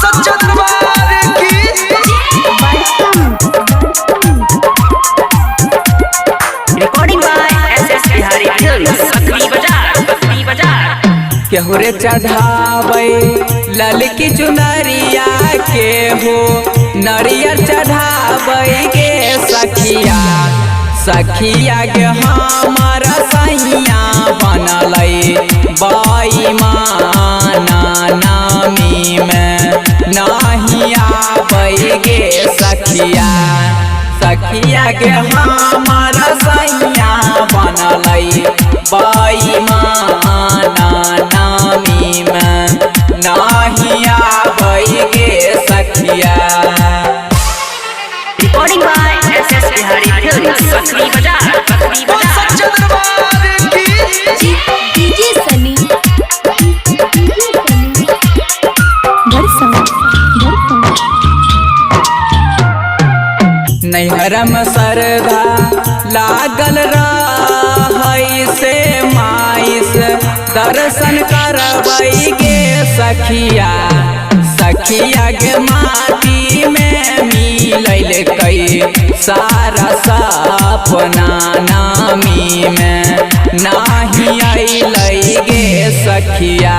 सच्चा दरबार की recording by SS Bihari films बकरी बाजार केहुरे चढ़ावे लाल की चुनरिया के हो नरियर चढ़ावे के सखिया सखिया के हमारा सैया बनल बेईमाना नामी में नहीं आवे गे सखिया सखिया के हमारा सैया बनल बेईमाना नामी में नहीं आवे गे सखिया। Recording by SS Bihari films बकरी बाजार सच्चा दरबार की डीजे सनी नैहरम सरधा लागल रही से माइस दर्शन करबै गे सखिया सखिया के माटी में मिलल कई सारा सपना नामी में नहीं अइलै गे सखिया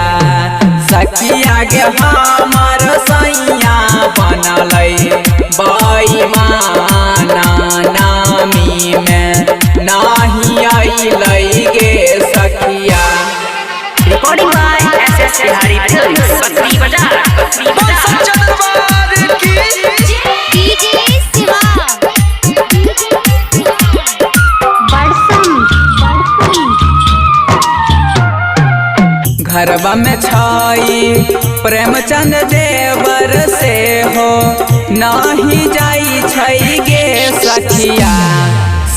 सखिया के हमर सैया बनल बेईमाना नामी में नहीं अइलै गे सखिया। Recording by SS Bihari films बकरी बाजार सच्चा दरबार की डीजे शिवा घरबा में छई प्रेमचंद देवर से हो नहीं जाई छई गे सखिया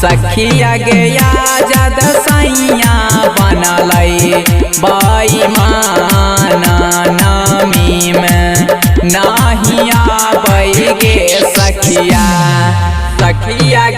सखिया गे आजाद सैया बनल बेईमाना नामी में नहीं आवे गे सखिया सखिया